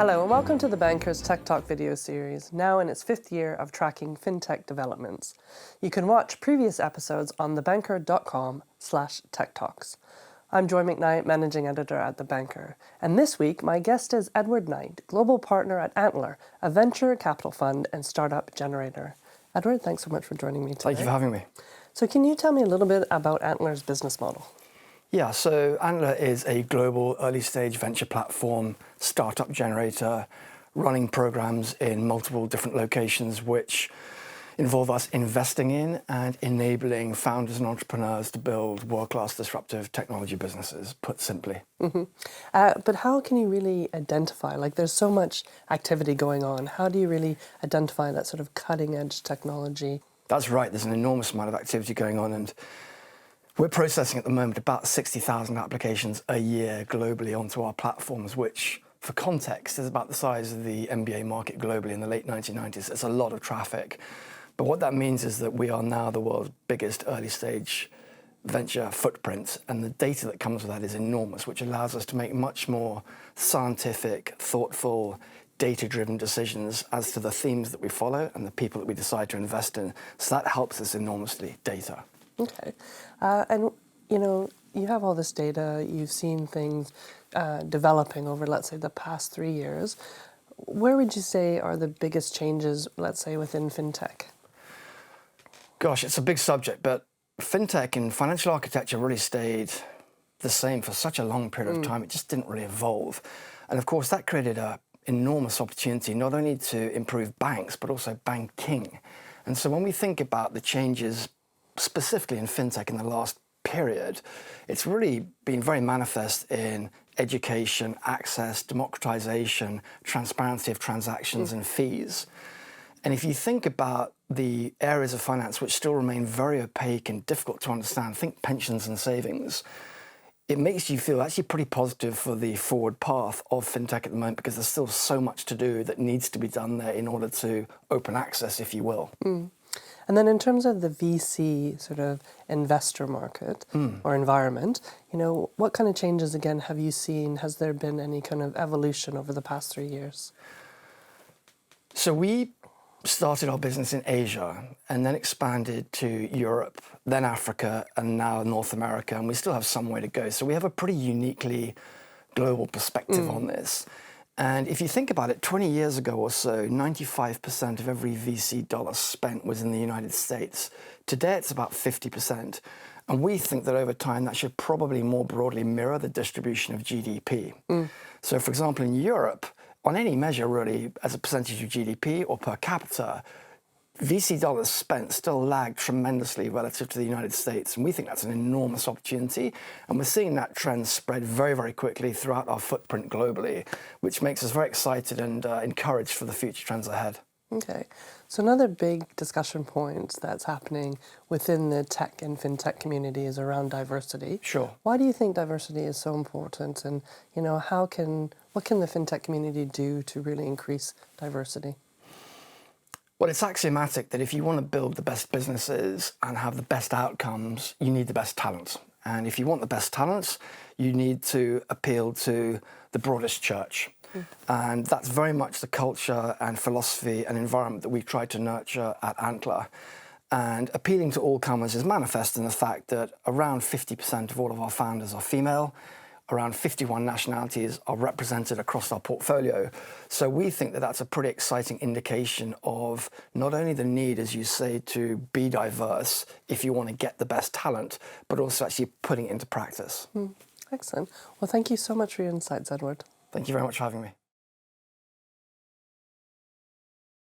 Hello and welcome to the Banker's Tech Talk video series, now in its 5th year of tracking FinTech developments. You can watch previous episodes on thebanker.com/techtalks. I'm Joy Macknight, Managing Editor at The Banker, and this week my guest is Edward Knight, Global Partner at Antler, a venture capital fund and startup generator. Edward, thanks so much for joining me today. Thank you for having me. So can you tell me a little bit about Antler's business model? Yeah, so Antler is a global early-stage venture platform, startup generator, running programs in multiple different locations which involve us investing in and enabling founders and entrepreneurs to build world-class disruptive technology businesses, put simply. But how can you really identify, there's so much activity going on, how do you really identify that sort of cutting-edge technology? That's right, there's an enormous amount of activity going on, and we're processing at the moment about 60,000 applications a year globally onto our platforms, which, for context, is about the size of the MBA market globally in the late 1990s. It's a lot of traffic. But what that means is that we are now the world's biggest early-stage venture footprint, and the data that comes with that is enormous, which allows us to make much more scientific, thoughtful, data-driven decisions as to the themes that we follow and the people that we decide to invest in. So that helps us enormously, data. Okay. You have all this data, you've seen things developing over, let's say, the past 3 years. Where would you say are the biggest changes, let's say, within FinTech? Gosh, it's a big subject, but FinTech and financial architecture really stayed the same for such a long period of time. It just didn't really evolve. And of course, that created an enormous opportunity, not only to improve banks, but also banking. And so when we think about the changes specifically in FinTech in the last period, it's really been very manifest in education, access, democratization, transparency of transactions and fees. And if you think about the areas of finance which still remain very opaque and difficult to understand, think pensions and savings, it makes you feel actually pretty positive for the forward path of FinTech at the moment, because there's still so much to do that needs to be done there in order to open access, if you will. And then in terms of the VC sort of investor market or environment, what kind of changes, again, have you seen? Has there been any kind of evolution over the past 3 years? So we started our business in Asia and then expanded to Europe, then Africa, and now North America, and we still have some way to go. So we have a pretty uniquely global perspective on this. And if you think about it, 20 years ago or so, 95% of every VC dollar spent was in the United States. Today, it's about 50%. And we think that over time, that should probably more broadly mirror the distribution of GDP. So, for example, in Europe, on any measure, really, as a percentage of GDP or per capita, VC dollars spent still lag tremendously relative to the United States, and we think that's an enormous opportunity, and we're seeing that trend spread very, very quickly throughout our footprint globally, which makes us very excited and encouraged for the future trends ahead. Okay. So another big discussion point that's happening within the tech and FinTech community is around diversity. Sure. Why do you think diversity is so important, and what can the FinTech community do to really increase diversity? Well, it's axiomatic that if you want to build the best businesses and have the best outcomes, you need the best talent. And if you want the best talents, you need to appeal to the broadest church. And that's very much the culture and philosophy and environment that we've tried to nurture at Antler. And appealing to all comers is manifest in the fact that around 50% of all of our founders are female. Around 51 nationalities are represented across our portfolio. So we think that that's a pretty exciting indication of not only the need, as you say, to be diverse if you want to get the best talent, but also actually putting it into practice. Excellent. Well, thank you so much for your insights, Edward. Thank you very much for having me.